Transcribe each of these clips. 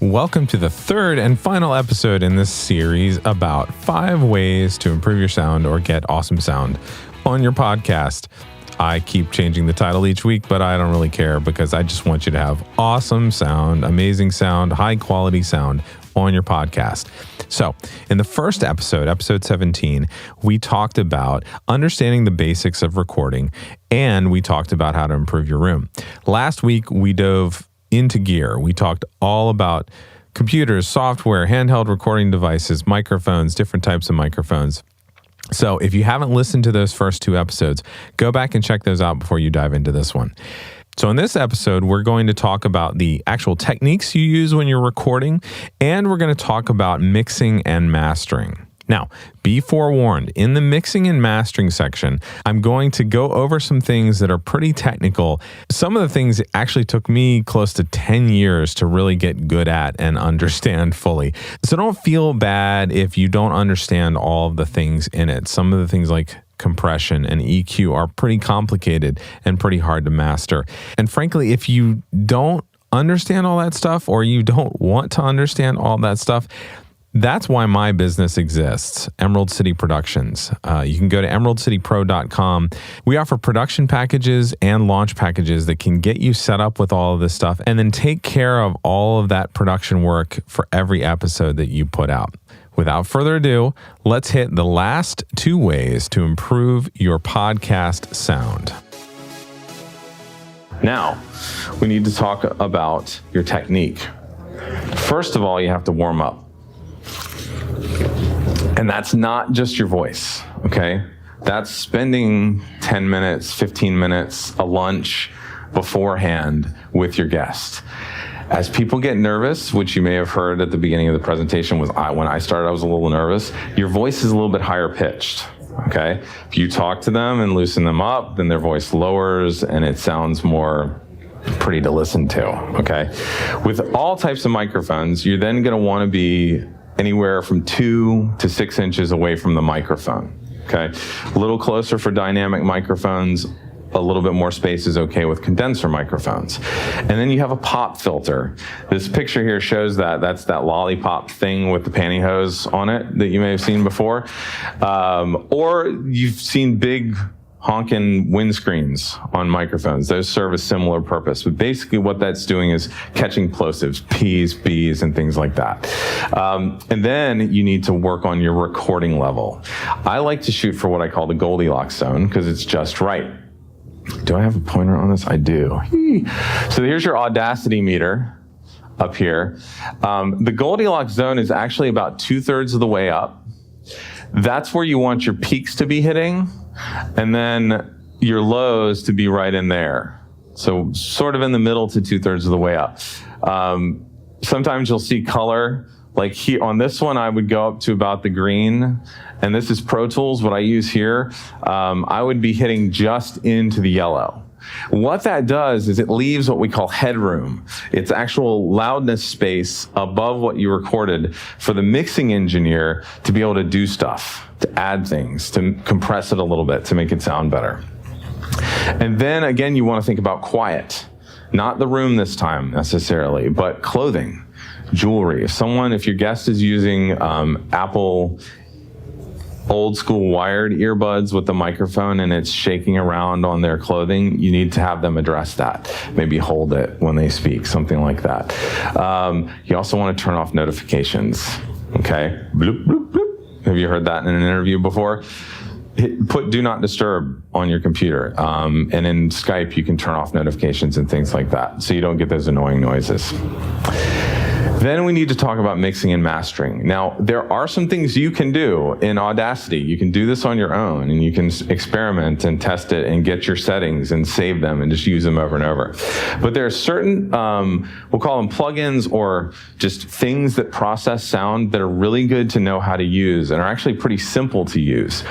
Welcome to the third and final episode in this series about 5 ways to improve your sound or get awesome sound on your podcast. I keep changing the title each week, but I don't really care because I just want you to have awesome sound, amazing sound, high quality sound on your podcast. So in the first episode, episode 17, we talked about understanding the basics of recording, and we talked about how to improve your room. Last week, we dove into gear. We talked all about computers, software, handheld recording devices, microphones, different types of microphones. So if you haven't listened to those first 2 episodes, go back and check those out before you dive into this one. So in this episode, we're going to talk about the actual techniques you use when you're recording, and we're going to talk about mixing and mastering. Now, be forewarned, in the mixing and mastering section, I'm going to go over some things that are pretty technical. Some of the things actually took me close to 10 years to really get good at and understand fully. So don't feel bad if you don't understand all of the things in it. Some of the things like compression and EQ are pretty complicated and pretty hard to master. And frankly, if you don't understand all that stuff, or you don't want to understand all that stuff, that's why my business exists, Emerald City Productions. You can go to emeraldcitypro.com. We offer production packages and launch packages that can get you set up with all of this stuff and then take care of all of that production work for every episode that you put out. Without further ado, let's hit the last 2 ways to improve your podcast sound. Now, we need to talk about your technique. First of all, you have to warm up. And that's not just your voice, okay? That's spending 10 minutes, 15 minutes, a lunch beforehand with your guest. As people get nervous, which you may have heard at the beginning of the presentation, when I started, I was a little nervous. Your voice is a little bit higher pitched, okay? If you talk to them and loosen them up, then their voice lowers and it sounds more pretty to listen to, okay? With all types of microphones, you're then gonna wanna be anywhere from 2 to 6 inches away from the microphone, okay? A little closer for dynamic microphones, a little bit more space is okay with condenser microphones. And then you have a pop filter. This picture here shows that. That's that lollipop thing with the pantyhose on it that you may have seen before. Or you've seen big honking windscreens on microphones. Those serve a similar purpose. But basically what that's doing is catching plosives, P's, B's, and things like that. And then you need to work on your recording level. I like to shoot for what I call the Goldilocks Zone because it's just right. Do I have a pointer on this? I do. So here's your Audacity meter up here. The Goldilocks Zone is actually about 2/3 of the way up. That's where you want your peaks to be hitting, and then your lows to be right in there. So sort of in the middle to 2/3 of the way up. Sometimes you'll see color. Like here on this one, I would go up to about the green, and this is Pro Tools, what I use here. I would be hitting just into the yellow. What that does is it leaves what we call headroom. It's actual loudness space above what you recorded for the mixing engineer to be able to do stuff, to add things, to compress it a little bit, to make it sound better. And then again, you want to think about quiet. Not the room this time necessarily, but clothing, jewelry. If your guest is using Apple old school wired earbuds with the microphone and it's shaking around on their clothing, you need to have them address that. Maybe hold it when they speak, something like that. You also want to turn off notifications, okay? Bloop, bloop, bloop. Have you heard that in an interview before? Put do not disturb on your computer. And in Skype, you can turn off notifications and things like that so you don't get those annoying noises. Then we need to talk about mixing and mastering. Now, there are some things you can do in Audacity. You can do this on your own, and you can experiment and test it and get your settings and save them and just use them over and over. But there are certain, we'll call them plugins or just things that process sound that are really good to know how to use and are actually pretty simple to use.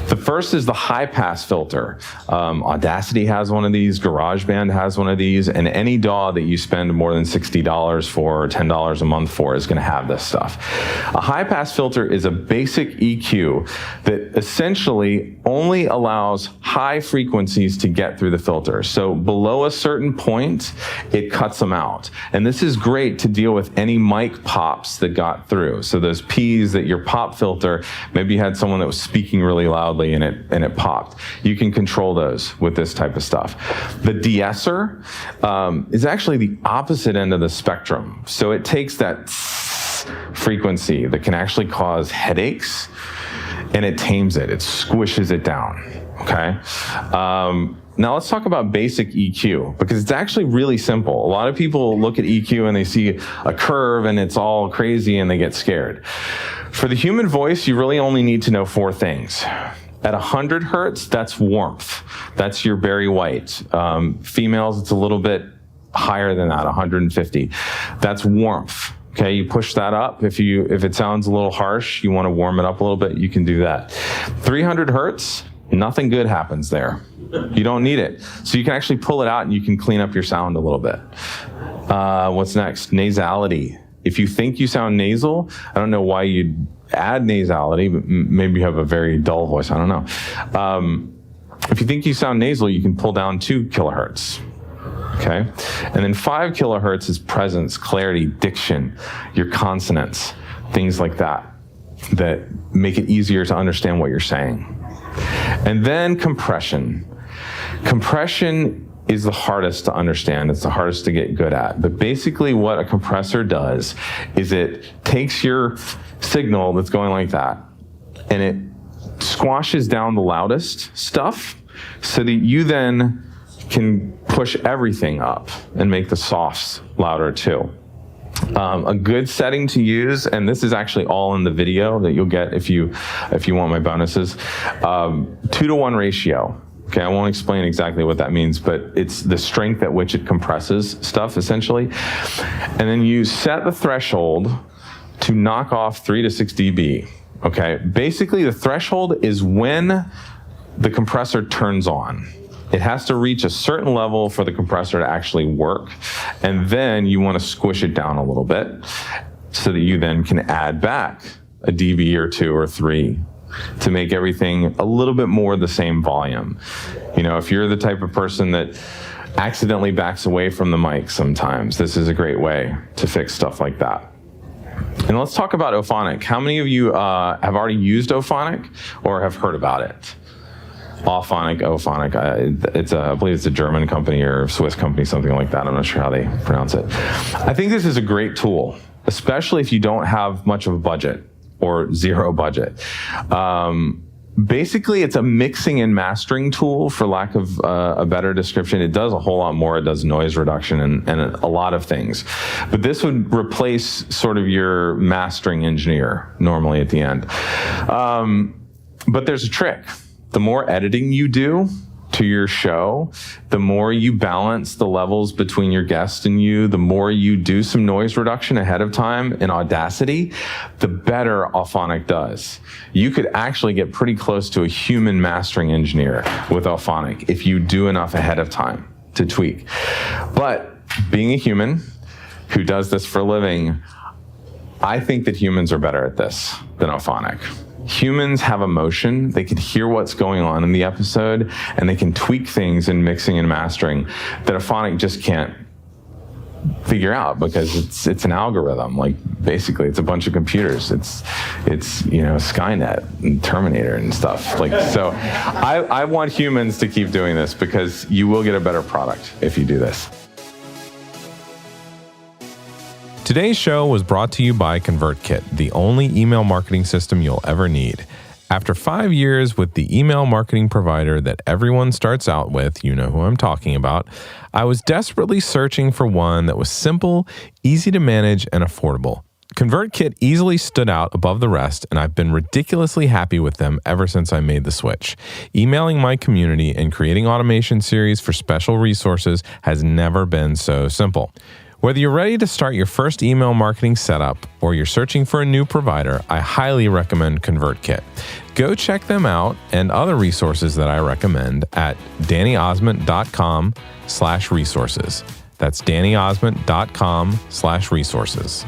The first is the high pass filter. Audacity has one of these, GarageBand has one of these, and any DAW that you spend more than $60 for or $10 $10 a month for is going to have this stuff. A high-pass filter is a basic EQ that essentially only allows high frequencies to get through the filter. So below a certain point, it cuts them out. And this is great to deal with any mic pops that got through. So those P's that your pop filter, maybe you had someone that was speaking really loudly and it popped. You can control those with this type of stuff. The De-Esser is actually the opposite end of the spectrum. So it takes that frequency that can actually cause headaches and it tames it. It squishes it down, okay? Now let's talk about basic EQ, because it's actually really simple. A lot of people look at EQ and they see a curve and it's all crazy and they get scared. For the human voice, you really only need to know 4 things. At 100 hertz, that's warmth. That's your Barry White. Females, it's a little bit higher than that, 150. That's warmth. Okay, you push that up. If it sounds a little harsh, you want to warm it up a little bit, you can do that. 300 hertz, nothing good happens there. You don't need it. So you can actually pull it out and you can clean up your sound a little bit. What's next? Nasality. If you think you sound nasal, I don't know why you'd add nasality, but maybe you have a very dull voice, I don't know. If you think you sound nasal, you can pull down 2 kilohertz. Okay? And then 5 kilohertz is presence, clarity, diction, your consonants, things like that make it easier to understand what you're saying. And then compression. Compression is the hardest to understand. It's the hardest to get good at. But basically what a compressor does is it takes your signal that's going like that and it squashes down the loudest stuff so that you then can push everything up and make the softs louder too. A good setting to use, and this is actually all in the video that you'll get if you want my bonuses, 2-to-1 ratio. Okay, I won't explain exactly what that means, but it's the strength at which it compresses stuff, essentially. And then you set the threshold to knock off 3 to 6 dB. Okay, basically the threshold is when the compressor turns on. It has to reach a certain level for the compressor to actually work. And then you want to squish it down a little bit so that you then can add back a dB or 2 or 3 to make everything a little bit more the same volume. You know, if you're the type of person that accidentally backs away from the mic sometimes, this is a great way to fix stuff like that. And let's talk about Ophonic. How many of you have already used Ophonic or have heard about it? Ophonic. I believe it's a German company or Swiss company, something like that. I'm not sure how they pronounce it. I think this is a great tool, especially if you don't have much of a budget or zero budget. Basically, it's a mixing and mastering tool, for lack of a better description. It does a whole lot more. It does noise reduction and a lot of things. But this would replace sort of your mastering engineer normally at the end. But there's a trick. The more editing you do to your show, the more you balance the levels between your guest and you, the more you do some noise reduction ahead of time in Audacity, the better Ophonic does. You could actually get pretty close to a human mastering engineer with Ophonic if you do enough ahead of time to tweak. But being a human who does this for a living, I think that humans are better at this than Ophonic. Humans have emotion. They can hear what's going on in the episode, and they can tweak things in mixing and mastering that Ophonic just can't figure out, because it's an algorithm. Like, basically, it's a bunch of computers. It's Skynet and Terminator and stuff. Like, so I want humans to keep doing this, because you will get a better product if you do this. Today's show was brought to you by Convertkit, the only email marketing system you'll ever need. After 5 years with the email marketing provider that everyone starts out with, you know who I'm talking about, I was desperately searching for one that was simple, easy to manage, and affordable. Convertkit easily stood out above the rest, and I've been ridiculously happy with them ever since I made the switch. Emailing my community and creating automation series for special resources has never been so simple. Whether you're ready to start your first email marketing setup or you're searching for a new provider, I highly recommend Convertkit. Go check them out and other resources that I recommend at dannyosmond.com/resources. That's DannyOsmond.com/resources.